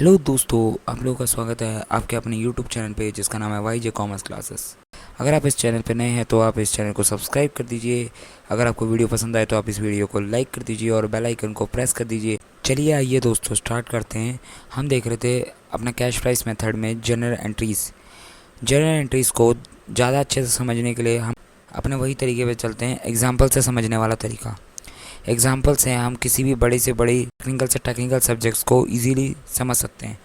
Hello दोस्तों, आप लोगों का स्वागत है आपके अपने यूट्यूब चैनल पे जिसका नाम है वाई जे कॉमर्स क्लासेस। अगर आप इस चैनल पे नए हैं तो आप इस चैनल को सब्सक्राइब कर दीजिए। अगर आपको वीडियो पसंद आए तो आप इस वीडियो को लाइक कर दीजिए और बेल आइकन को प्रेस कर दीजिए। चलिए आइए दोस्तों स्टार्ट करते हैं। हम देख रहे थे अपना कैश प्राइस मेथड में जनरल एंट्रीज़ को ज़्यादा अच्छे से समझने के लिए हम अपने वही तरीके पे चलते हैं, एग्जाम्पल से समझने वाला तरीका। एग्जाम्पल से हम किसी भी बड़ी से बड़ी टेक्निकल से टेक्निकल सब्जेक्ट्स को इजीली समझ सकते हैं।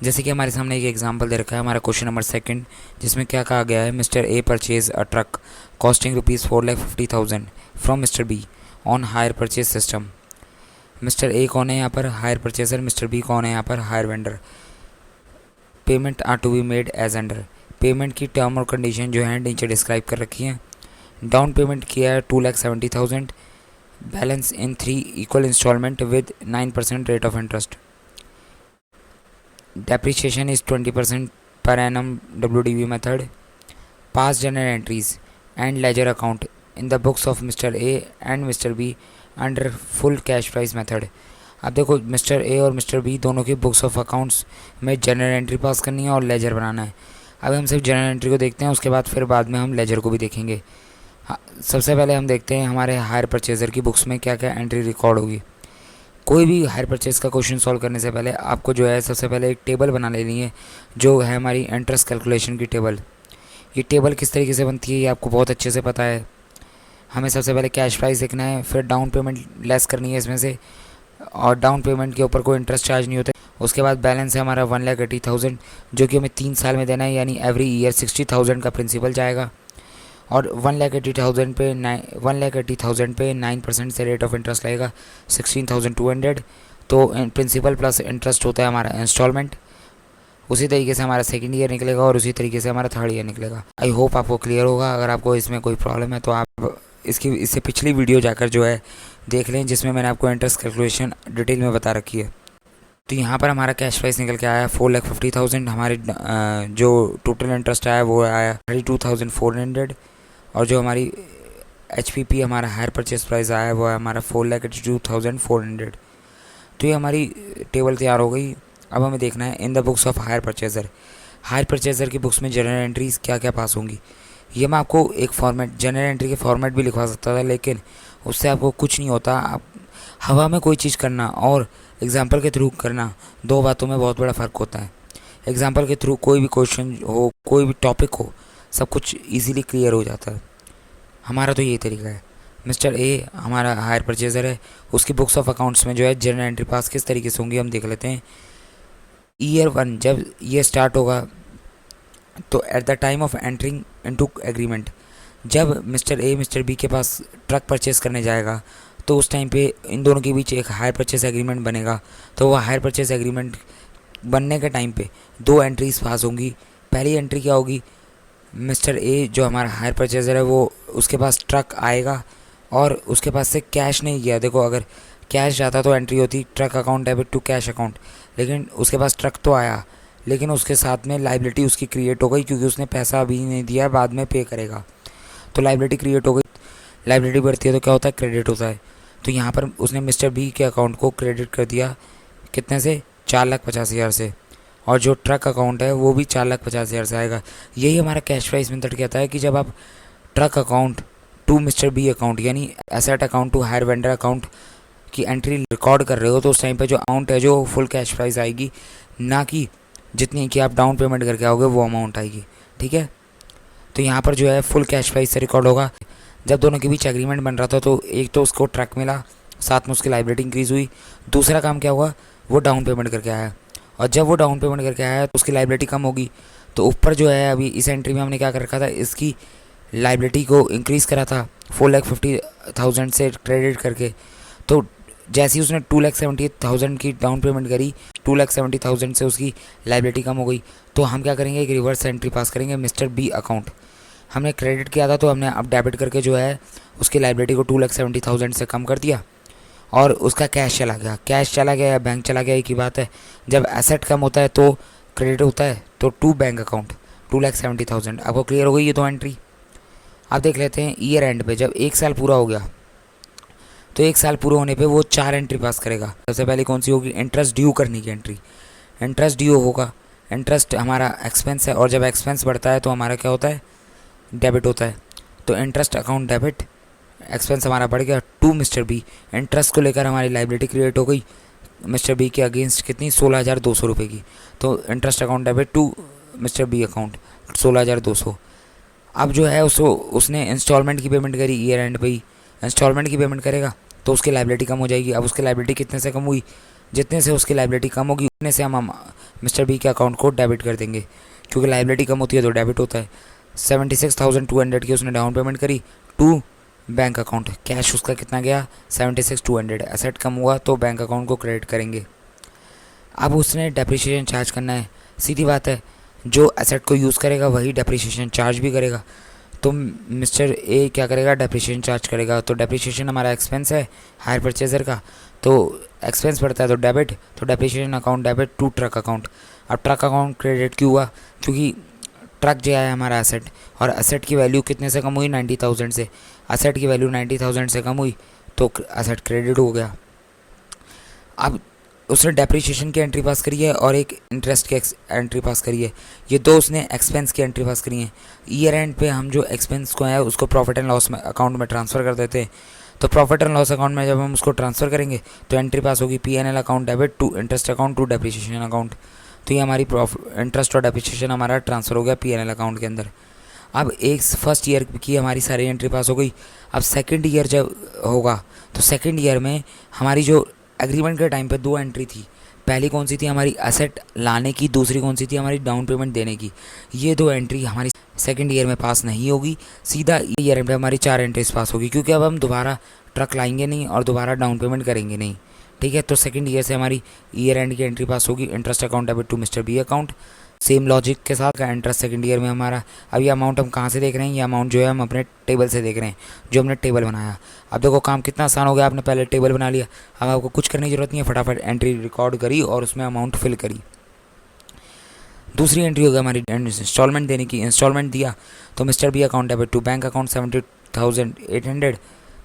जैसे कि हमारे सामने एक एग्जाम्पल दे रखा है, हमारा क्वेश्चन नंबर 2, जिसमें क्या कहा गया है, mister A purchase a truck costing ₹4,50,000 from mister be on hire purchase system. Mister A कौन है यहाँ पर? Higher purchaser. मिस्टर बी कौन है यहाँ पर? Hire vendor. Payment are to be made as under. Payment की टर्म और कंडीशन जो है नीचे डिस्क्राइब कर रखी है। डाउन पेमेंट किया है 2,70,000, balance in 3 equal instalment with 9% rate of interest. Depreciation is 20% per annum WDV method. Past journal entries and ledger account in the books of Mr. A and Mr. B under full cash price method. अब देखो, mister A और mister B दोनों की books of accounts में general entry पास करनी है और laser बनाना है। अब हम सिर्फ जनरल एंट्री को देखते हैं, उसके बाद में हम लेजर को भी देखेंगे। सबसे पहले हम देखते हैं हमारे हायर परचेजर की बुक्स में क्या क्या एंट्री रिकॉर्ड होगी। कोई भी हायर परचेज का क्वेश्चन सॉल्व करने से पहले आपको जो है सबसे पहले एक टेबल बना लेनी है, जो है हमारी इंटरेस्ट कैलकुलेशन की टेबल। ये टेबल किस तरीके से बनती है ये आपको बहुत अच्छे से पता है। हमें सबसे पहले कैश प्राइस देखना है, फिर डाउन पेमेंट लेस करनी है इसमें से, और डाउन पेमेंट के ऊपर कोई इंटरेस्ट चार्ज नहीं होता। उसके बाद बैलेंस है हमारा 1,80,000, जो कि हमें 3 साल में देना है, यानी एवरी ईयर 60,000 का प्रिंसिपल जाएगा। और 1,80,000 पे 9% से रेट ऑफ इंटरेस्ट लगेगा 16,200। तो प्रिंसिपल प्लस इंटरेस्ट होता है हमारा इंस्टॉलमेंट। उसी तरीके से हमारा सेकंड ईयर निकलेगा और उसी तरीके से हमारा थर्ड ईयर निकलेगा। आई होप आपको क्लियर होगा। अगर आपको इसमें कोई प्रॉब्लम है तो आप इससे पिछली वीडियो जाकर जो है देख लें, जिसमें मैंने आपको इंटरेस्ट कैलकुलेशन डिटेल में बता रखी है। तो यहाँ पर हमारा कैश प्राइस निकल के आया 4,50,000। हमारे जो टोटल इंटरेस्ट आया वो आया 32,400, और जो हमारी HPP हमारा हायर परचेज प्राइस आया है वो है हमारा 4,82,400। तो ये हमारी टेबल तैयार हो गई। अब हमें देखना है in the books of hire purchaser की बुक्स में जनरल एंट्रीज क्या क्या पास होंगी। ये मैं आपको एक फॉर्मेट, जनरल एंट्री के फॉर्मेट भी लिखवा सकता था, लेकिन उससे आपको कुछ नहीं होता। आप हवा में कोई चीज़ करना और एग्जाम्पल के थ्रू करना, दो बातों में बहुत बड़ा फ़र्क होता है। एग्जाम्पल के थ्रू कोई भी क्वेश्चन हो, कोई भी टॉपिक हो, सब कुछ इजीली क्लियर हो जाता है। हमारा तो यही तरीका है। मिस्टर ए हमारा हायर परचेजर है, उसकी बुक्स ऑफ अकाउंट्स में जो है जनरल एंट्री पास किस तरीके से होंगी हम देख लेते हैं। ईयर 1 जब ये स्टार्ट होगा तो at the time of entering into agreement, जब मिस्टर ए मिस्टर बी के पास ट्रक परचेस करने जाएगा तो उस टाइम पे इन दोनों के बीच एक हायर परचेस एग्रीमेंट बनेगा। तो वह हायर परचेस एग्रीमेंट बनने के टाइम पे 2 एंट्रीज पास होंगी। पहली एंट्री क्या होगी, मिस्टर ए जो हमारा हायर परचेजर है वो उसके पास ट्रक आएगा और उसके पास से कैश नहीं गया। देखो, अगर कैश जाता तो एंट्री होती truck account debit to cash account, लेकिन उसके पास ट्रक तो आया, लेकिन उसके साथ में लाइबिलिटी उसकी क्रिएट हो गई, क्योंकि उसने पैसा अभी नहीं दिया है, बाद में पे करेगा। तो लाइबिलिटी क्रिएट हो गई। लाइबिलिटी बढ़ती है तो क्या होता है, क्रेडिट होता है। तो यहाँ पर उसने मिस्टर बी के अकाउंट को क्रेडिट कर दिया, कितने से? 4,50,000 से, और जो ट्रक अकाउंट है वो भी 4,50,000 से आएगा। यही हमारा कैश प्राइस मेथड कहता है कि जब आप truck account to mister B account, यानी asset account to hire vendor account की एंट्री रिकॉर्ड कर रहे हो, तो उस टाइम पे जो अमाउंट है जो फुल कैश प्राइस आएगी, ना कि जितनी कि आप डाउन पेमेंट करके आओगे वो अमाउंट आएगी। ठीक है, तो यहाँ पर जो है फुल कैश प्राइस से रिकॉर्ड होगा। जब दोनों के बीच एग्रीमेंट बन रहा था तो एक तो उसको ट्रक मिला, साथ में उसकी लाइबिलिटी इंक्रीज़ हुई। दूसरा काम क्या हुआ, वो डाउन पेमेंट करके आया, और जब वो डाउन पेमेंट करके आया तो उसकी लाइबिलिटी कम होगी। तो ऊपर जो है अभी इस एंट्री में हमने क्या कर रखा था, इसकी लाइबिलिटी को इंक्रीज़ करा था 4,50,000 से क्रेडिट करके। तो जैसे ही उसने 2,70,000 की डाउन पेमेंट करी, 2,70,000 से उसकी लाइबिलिटी कम हो गई। तो हम क्या करेंगे, एक रिवर्स एंट्री पास करेंगे। मिस्टर बी अकाउंट हमने क्रेडिट किया था, तो हमने अब डेबिट करके जो है उसकी लाइबिलिटी को 2,70,000 से कम कर दिया, और उसका कैश चला गया या बैंक चला गया, एक ही बात है। जब एसेट कम होता है तो क्रेडिट होता है, तो टू बैंक अकाउंट 2,70,000। आपको क्लियर हो गई ये 2 एंट्री। आप देख लेते हैं ईयर एंड पे, जब 1 साल पूरा हो गया तो 1 साल पूरा होने पे वो 4 एंट्री पास करेगा। सबसे पहले कौन सी होगी, इंटरेस्ट ड्यू करने की एंट्री। इंटरेस्ट ड्यू होगा, इंटरेस्ट हमारा एक्सपेंस है, और जब एक्सपेंस बढ़ता है तो हमारा क्या होता है, डेबिट होता है। तो इंटरेस्ट अकाउंट डेबिट, एक्सपेंस हमारा बढ़ गया टू मिस्टर बी। इंटरेस्ट को लेकर हमारी लाइबिलिटी क्रिएट हो गई मिस्टर बी के अगेंस्ट कितनी, 16,200 रुपये की। तो interest account debit to mister B account 16,200। अब जो है उसने इंस्टॉलमेंट की पेमेंट करी ईयर एंड पे ही, इंस्टॉलमेंट की पेमेंट करेगा तो उसकी लाइबिलिटी कम हो जाएगी। अब उसकी लाइबिलिटी कितने से कम हुई, जितने से उसकी लाइबिलिटी कम होगी उतने से हम मिस्टर बी के अकाउंट को डेबिट कर देंगे, क्योंकि लाइबिलिटी कम होती है तो डेबिट होता है। 76,200 की उसने डाउन पेमेंट करी टू बैंक अकाउंट, कैश उसका कितना गया 76,200। एसेट कम हुआ तो बैंक अकाउंट को क्रेडिट करेंगे। अब उसने डेप्रिसिएशन चार्ज करना है, सीधी बात है, जो एसेट को यूज़ करेगा वही डेप्रिसिएशन चार्ज भी करेगा। तो मिस्टर ए क्या करेगा, डेप्रिसिएशन चार्ज करेगा। तो डेप्रिसिएशन हमारा एक्सपेंस है हायर परचेजर का, तो एक्सपेंस बढ़ता है तो डेबिट, तो depreciation account debit to truck account. अब ट्रक अकाउंट क्रेडिट क्यों हुआ, क्योंकि ट्रक जो है हमारा एसेट, और एसेट की वैल्यू कितने से कम हुई, 90,000 से। एसेट की वैल्यू 90,000 से कम हुई तो एसेट क्रेडिट हो गया। अब उसने डेप्रिसिएशन की एंट्री पास करी है और एक इंटरेस्ट की एंट्री पास करी है, ये दो उसने एक्सपेंस की एंट्री पास करी है। ईयर एंड पे हम जो एक्सपेंस को है उसको प्रॉफिट एंड लॉस में अकाउंट में ट्रांसफ़र कर देते हैं। तो प्रॉफिट एंड लॉस अकाउंट में जब हम उसको ट्रांसफ़र करेंगे तो एंट्री पास होगी P&L account debit to interest account to depreciation account. तो ये हमारी इंटरेस्ट और डेप्रिसिएशन हमारा ट्रांसफ़र हो गया P&L अकाउंट के अंदर। अब एक फर्स्ट ईयर की हमारी सारी एंट्री पास हो गई। अब सेकंड ईयर जब होगा तो सेकंड ईयर में हमारी जो एग्रीमेंट के टाइम पे दो एंट्री थी, पहली कौन सी थी हमारी एसेट लाने की, दूसरी कौन सी थी हमारी डाउन पेमेंट देने की। ये दो एंट्री हमारी सेकंड ईयर में पास नहीं होगी, सीधा ईयर में हमारी 4 एंट्रीज पास होगी, क्योंकि अब हम दोबारा ट्रक लाएंगे नहीं और दोबारा डाउन पेमेंट करेंगे नहीं। ठीक है, तो सेकंड ईयर से हमारी ईयर एंड की एंट्री पास होगी, interest account debit to mister B account. Same logic के साथ का इंटरेस्ट सेकंड ईयर में हमारा। अब ये अमाउंट हम कहाँ से देख रहे हैं, ये अमाउंट जो है हम अपने टेबल से देख रहे हैं, जो हमने टेबल बनाया। अब देखो काम कितना आसान हो गया, आपने पहले टेबल बना लिया, अब आपको कुछ करने की जरूरत नहीं है, फटाफट एंट्री रिकॉर्ड करी और उसमें अमाउंट फिल करी। दूसरी एंट्री हो गई हमारी इंस्टॉलमेंट देने की, इंस्टॉलमेंट दिया तो mister B account debit to bank account 70,800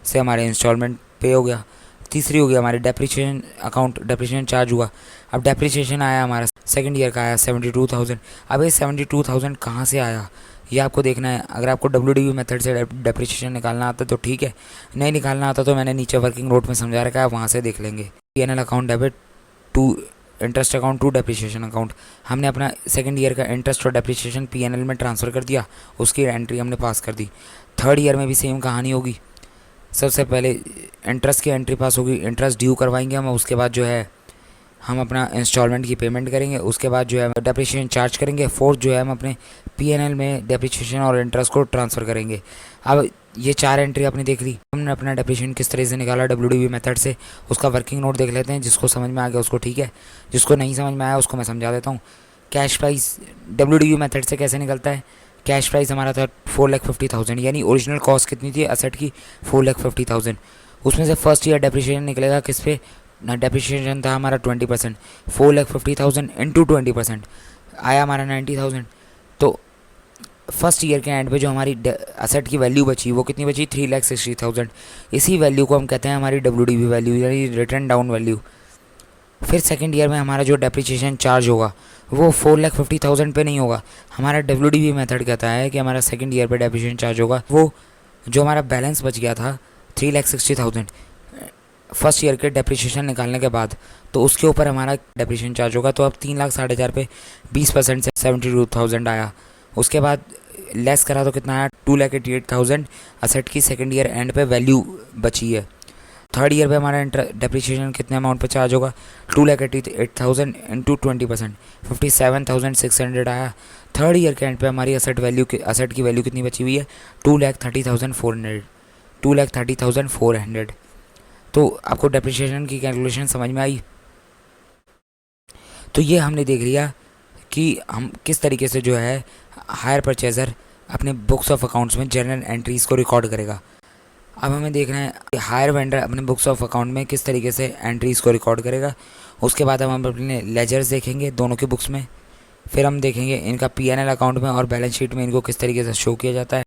से हमारे इंस्टॉलमेंट पे हो गया। तीसरी हो गई हमारी डेप्रिसिएशन अकाउंट, डेप्रिसिएशन चार्ज हुआ। अब डेप्रिसिएशन आया हमारा सेकंड ईयर का आया 72,000। अब ये 72,000 कहाँ से आया ये आपको देखना है। अगर आपको WDV मेथड से डेप्रिसिएशन निकालना आता तो ठीक है, नहीं निकालना आता तो मैंने नीचे वर्किंग नोट में समझा रखा है, वहाँ से देख लेंगे। P&L account debit to interest account to depreciation account, हमने अपना सेकंड ईयर का इंटरेस्ट और डेप्रिसिएशन P&L में ट्रांसफ़र कर दिया, उसकी एंट्री हमने पास कर दी। थर्ड ईयर में भी सेम कहानी होगी, सबसे पहले इंटरेस्ट की एंट्री पास होगी, इंटरेस्ट ड्यू करवाएंगे हम, उसके बाद जो है हम अपना इंस्टॉलमेंट की पेमेंट करेंगे, उसके बाद जो है डेप्रिसिएशन चार्ज करेंगे। फोर्थ जो है हम अपने P&L में डेप्रिसिएशन और इंटरेस्ट को ट्रांसफ़र करेंगे। अब ये 4 एंट्री आपने देख ली, हमने अपना डेप्रिसिएशन किस तरह से निकाला WDV मेथड से, उसका वर्किंग नोट देख लेते हैं। जिसको समझ में आ गया उसको ठीक है, जिसको नहीं समझ में आया उसको मैं समझा देता हूँ। कैश प्राइस WDV मेथड से कैसे निकलता है, कैश प्राइस हमारा था 4,50,000, यानी ओरिजिनल कॉस्ट कितनी थी एसेट की 4,50,000। उसमें से फर्स्ट ईयर डेप्रिसिएशन निकलेगा किस पे, डेप्रिसिएशन था हमारा 20%, 4,50,000 इंटू 20% आया हमारा 90,000। तो फर्स्ट ईयर के एंड पे जो हमारी एसेट की वैल्यू बची वो कितनी बची, 3,60,000। इसी वैल्यू को हम कहते हैं हमारी WDV वैल्यू, यानी रिटर्न डाउन वैल्यू। फिर सेकंड ईयर में हमारा जो डेप्रिसिएशन चार्ज होगा वो 4,50,000 पे नहीं होगा। हमारा WDV मेथड कहता है कि हमारा सेकंड ईयर पे डेप्रिसिएशन चार्ज होगा वो जो हमारा बैलेंस बच गया था 3,60,000 फर्स्ट ईयर के डेप्रिसिएशन निकालने के बाद, तो उसके ऊपर हमारा डेप्रिसिएशन चार्ज होगा। तो अब 3,60,000 पे 20% से 72,000 आया। उसके बाद लेस करा तो कितना आया, 2,88,000 असेट की सेकंड ईयर एंड पे वैल्यू बची है। थर्ड ईयर पे हमारा डेप्रिसिएशन कितने अमाउंट पे चार्ज होगा, 2,88,000 इंटू 20%, 57,600 आया। थर्ड ईयर के एंड पे हमारी असेट की वैल्यू कितनी बची हुई है, 2,30,400। तो आपको डेप्रिसिएशन की कैलकुलेशन समझ में आई। तो ये हमने देख लिया कि हम किस तरीके से जो है हायर परचेज़र अपने बुक्स ऑफ अकाउंट्स में जनरल एंट्रीज़ को रिकॉर्ड करेगा। अब हमें देखना है कि हायर वेंडर अपने बुक्स ऑफ अकाउंट में किस तरीके से एंट्रीज़ को रिकॉर्ड करेगा। उसके बाद हम अपने लेजर्स देखेंगे दोनों के बुक्स में, फिर हम देखेंगे इनका P&L अकाउंट में और बैलेंस शीट में इनको किस तरीके से शो किया जाता है।